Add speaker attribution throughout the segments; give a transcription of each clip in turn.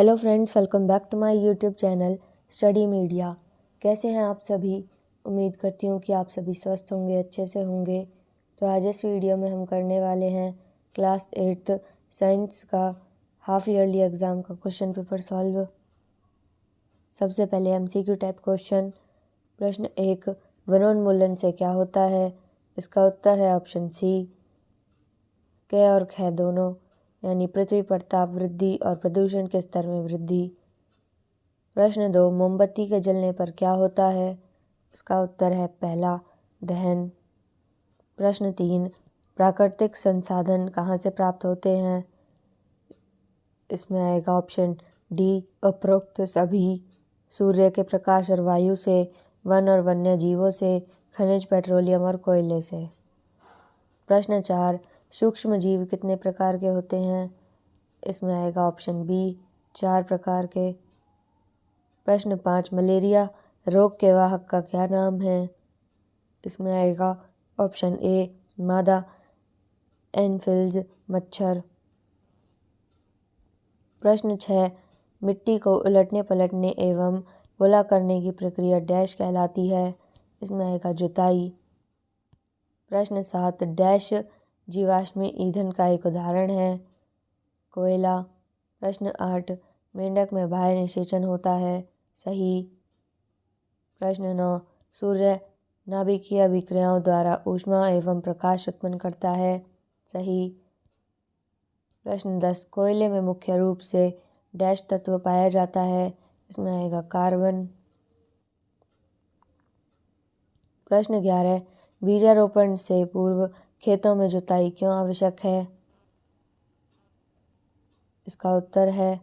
Speaker 1: Hello friends, welcome back to my YouTube channel Study Media. कैसे हैं आप सभी? उम्मीद करती हूँ कि आप सभी स्वस्थ होंगे, अच्छे से होंगे। तो आज इस वीडियो में हम करने वाले हैं क्लास 8th साइंस का हाफ ईयरली एग्ज़ाम का क्वेश्चन पेपर सॉल्व। सबसे पहले एमसीक्यू टाइप क्वेश्चन। प्रश्न 1, वनोन्मूलन से क्या होता है? इसका उत्तर है ऑप्शन सी, क और ख दोनों, यानी पृथ्वी पर ताप वृद्धि और प्रदूषण के स्तर में वृद्धि। प्रश्न 2, मोमबत्ती के जलने पर क्या होता है? इसका उत्तर है पहला, दहन। प्रश्न 3, प्राकृतिक संसाधन कहाँ से प्राप्त होते हैं? इसमें आएगा ऑप्शन डी, उपरोक्त सभी। सूर्य के प्रकाश और वायु से, वन और वन्य जीवों से, खनिज, पेट्रोलियम और कोयले से। प्रश्न 4, सूक्ष्म जीव कितने प्रकार के होते हैं? इसमें आएगा ऑप्शन बी, 4 प्रकार के। प्रश्न 5, मलेरिया रोग के वाहक का क्या नाम है? इसमें आएगा ऑप्शन ए, मादा एनफिल्स मच्छर। प्रश्न 6, मिट्टी को उलटने पलटने एवं गोला करने की प्रक्रिया डैश कहलाती है? इसमें आएगा जुताई। प्रश्न 7, डैश जीवाश्मी ईंधन का एक उदाहरण है? कोयला। प्रश्न 8, मेंढक में बाह्य निषेचन होता है? सही। प्रश्न 9, सूर्य नाभिकीय अभिक्रियाओं द्वारा ऊष्मा एवं प्रकाश उत्पन्न करता है? सही। प्रश्न 10, कोयले में मुख्य रूप से डैश तत्व पाया जाता है? इसमें आएगा कार्बन। प्रश्न 11, बीजारोपण से पूर्व खेतों में जुताई क्यों आवश्यक है? इसका उत्तर है,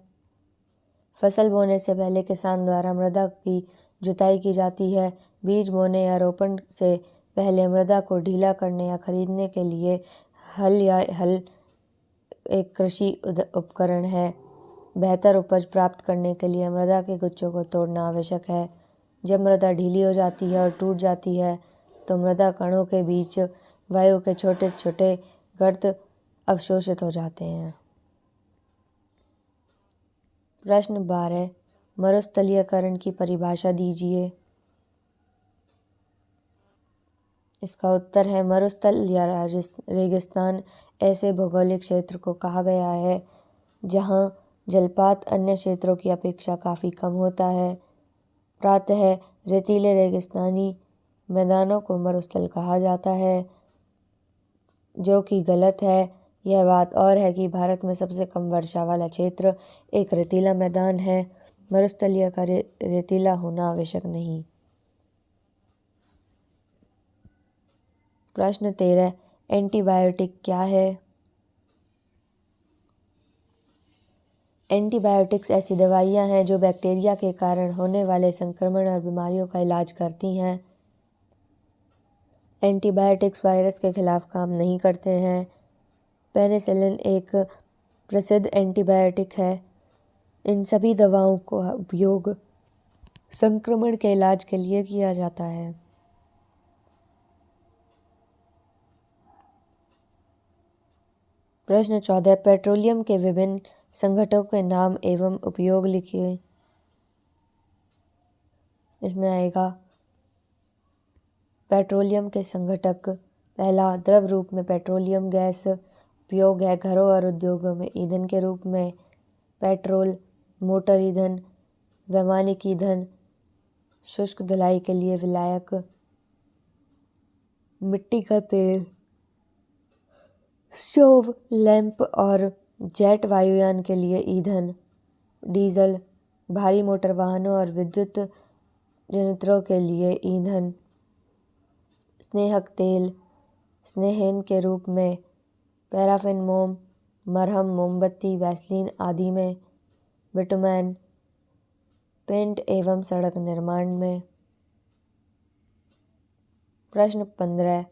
Speaker 1: फसल बोने से पहले किसान द्वारा मृदा की जुताई की जाती है। बीज बोने या रोपण से पहले मृदा को ढीला करने या खरीदने के लिए हल एक कृषि उपकरण है। बेहतर उपज प्राप्त करने के लिए मृदा के गुच्छों को तोड़ना आवश्यक है। जब मृदा ढीली हो जाती है और टूट जाती है तो मृदा कणों के बीच वायु के छोटे छोटे गर्त अवशोषित हो जाते हैं। प्रश्न 12, मरुस्थलीकरण की परिभाषा दीजिए। इसका उत्तर है, मरुस्थल या रेगिस्तान ऐसे भौगोलिक क्षेत्र को कहा गया है जहां जलपात अन्य क्षेत्रों की अपेक्षा काफ़ी कम होता है। प्रायः रेतीले रेगिस्तानी मैदानों को मरुस्थल कहा जाता है, जो कि गलत है। यह बात और है कि भारत में सबसे कम वर्षा वाला क्षेत्र एक रेतीला मैदान है। मरुस्थलीय का रेतीला होना आवश्यक नहीं। प्रश्न 13, एंटीबायोटिक क्या है? एंटीबायोटिक्स ऐसी दवाइयाँ हैं जो बैक्टीरिया के कारण होने वाले संक्रमण और बीमारियों का इलाज करती हैं। एंटीबायोटिक्स वायरस के खिलाफ काम नहीं करते हैं। पेनिसिलिन एक प्रसिद्ध एंटीबायोटिक है। इन सभी दवाओं का उपयोग संक्रमण के इलाज के लिए किया जाता है। प्रश्न 14, पेट्रोलियम के विभिन्न संघटकों के नाम एवं उपयोग लिखिए। इसमें आएगा पेट्रोलियम के संघटक। पहला, द्रव रूप में पेट्रोलियम गैस उपयोग है घरों और उद्योगों में ईंधन के रूप में। पेट्रोल, मोटर ईंधन, वैमानिक ईंधन, शुष्क धुलाई के लिए विलायक, मिट्टी का तेल, स्टोव, लैंप और जेट वायुयान के लिए ईंधन। डीजल, भारी मोटर वाहनों और विद्युत जनरेटरों के लिए ईंधन। स्नेहक तेल, स्नेहन के रूप में पैराफिन, मोम, मरहम, मोमबत्ती, वैसलीन आदि में। बिटुमेन, पेंट एवं सड़क निर्माण में। प्रश्न 15,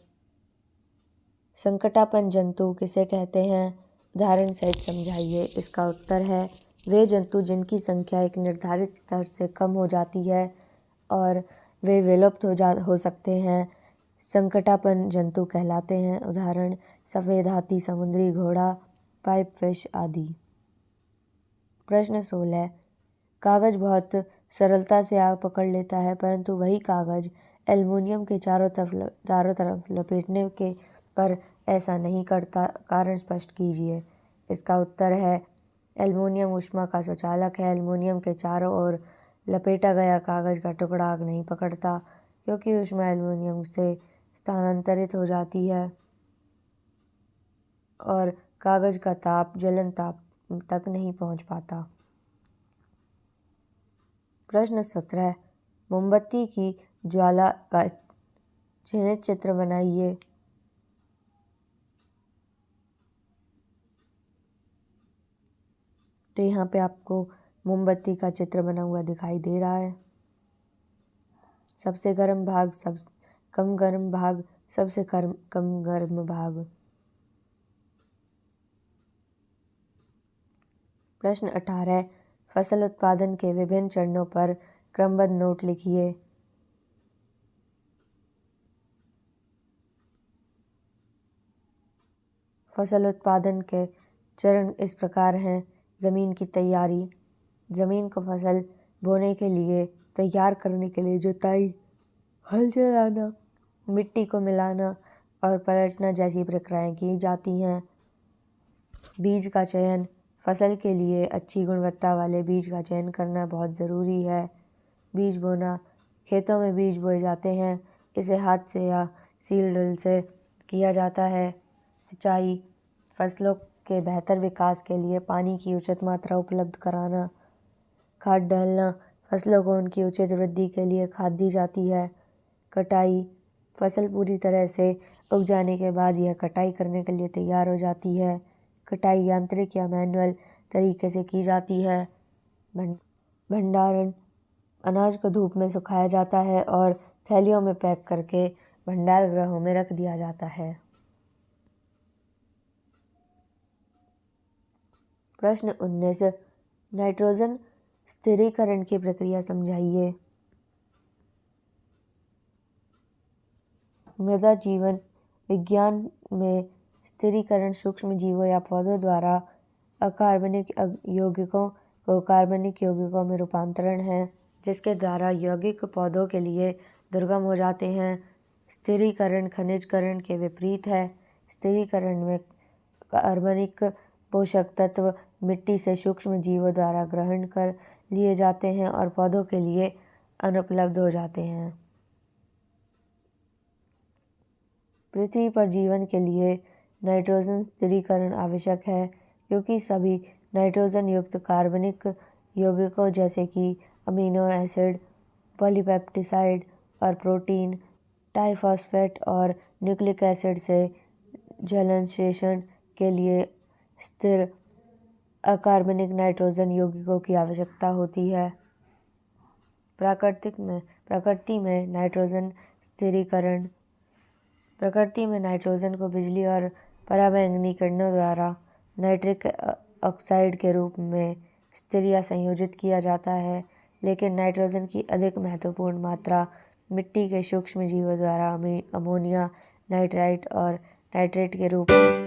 Speaker 1: संकटापन जंतु किसे कहते हैं? उदाहरण सहित समझाइए। इसका उत्तर है, वे जंतु जिनकी संख्या एक निर्धारित स्तर से कम हो जाती है और वे विलुप्त हो सकते हैं, संकटापन जंतु कहलाते हैं। उदाहरण, सफ़ेद हाथी, समुद्री घोड़ा, पाइप फिश आदि। प्रश्न 16। कागज बहुत सरलता से आग पकड़ लेता है, परंतु वही कागज एल्युमिनियम के चारों तरफ लपेटने के पर ऐसा नहीं करता। कारण स्पष्ट कीजिए। इसका उत्तर है एल्युमिनियम ऊष्मा का सुचालक है। एल्युमिनियम के चारों ओर लपेटा गया कागज का टुकड़ा आग नहीं पकड़ता, क्योंकि ऊष्मा एल्युमिनियम से स्थानांतरित हो जाती है और कागज का ताप जलन ताप तक नहीं पहुंच पाता। प्रश्न 17। मोमबत्ती की ज्वाला का चिन्हित चित्र बनाइए। तो यहाँ पे आपको मोमबत्ती का चित्र बना हुआ दिखाई दे रहा है। सबसे गर्म भाग, कम गर्म भाग, सबसे कम गर्म भाग। प्रश्न 18। फसल उत्पादन के विभिन्न चरणों पर क्रमबद्ध नोट लिखिए। फसल उत्पादन के चरण इस प्रकार हैं। ज़मीन की तैयारी, ज़मीन को फसल बोने के लिए तैयार करने के लिए जुताई, हल चलाना, मिट्टी को मिलाना और पलटना जैसी प्रक्रियाएं की जाती हैं। बीज का चयन, फसल के लिए अच्छी गुणवत्ता वाले बीज का चयन करना बहुत ज़रूरी है। बीज बोना, खेतों में बीज बोए जाते हैं। इसे हाथ से या सीड ड्रिल से किया जाता है। सिंचाई, फसलों के बेहतर विकास के लिए पानी की उचित मात्रा उपलब्ध कराना। खाद डालना, फसलों को उनकी उचित वृद्धि के लिए खाद दी जाती है। कटाई, फसल पूरी तरह से उग जाने के बाद यह कटाई करने के लिए तैयार हो जाती है। कटाई यांत्रिक या मैनुअल तरीके से की जाती है। भंडारण, अनाज को धूप में सुखाया जाता है और थैलियों में पैक करके भंडार गृहों में रख दिया जाता है। प्रश्न 19। नाइट्रोजन स्थिरीकरण की प्रक्रिया समझाइए। मृदा जीवन विज्ञान में स्थिरीकरण सूक्ष्म जीवों या पौधों द्वारा अकार्बनिक यौगिकों को कार्बनिक यौगिकों में रूपांतरण है, जिसके द्वारा यौगिक पौधों के लिए दुर्गम हो जाते हैं। स्थिरीकरण खनिजकरण के विपरीत है। स्थिरीकरण में कार्बनिक पोषक तत्व मिट्टी से सूक्ष्म जीवों द्वारा ग्रहण कर लिए जाते हैं और पौधों के लिए अनुपलब्ध हो जाते हैं। पृथ्वी पर जीवन के लिए नाइट्रोजन स्थिरीकरण आवश्यक है, क्योंकि सभी नाइट्रोजन युक्त कार्बनिक यौगिकों जैसे कि अमीनो एसिड, पॉलीपेप्टिसाइड और प्रोटीन, टाइफॉस्फेट और न्यूक्लिक एसिड से जलांशेषण के लिए स्थिर अकार्बनिक नाइट्रोजन यौगिकों की आवश्यकता होती है। प्रकृति में नाइट्रोजन को बिजली और पराबैंगनी किरणों द्वारा नाइट्रिक ऑक्साइड के रूप में स्थिर या संयोजित किया जाता है, लेकिन नाइट्रोजन की अधिक महत्वपूर्ण मात्रा मिट्टी के सूक्ष्म जीवों द्वारा अमोनिया नाइट्राइट और नाइट्रेट के रूप में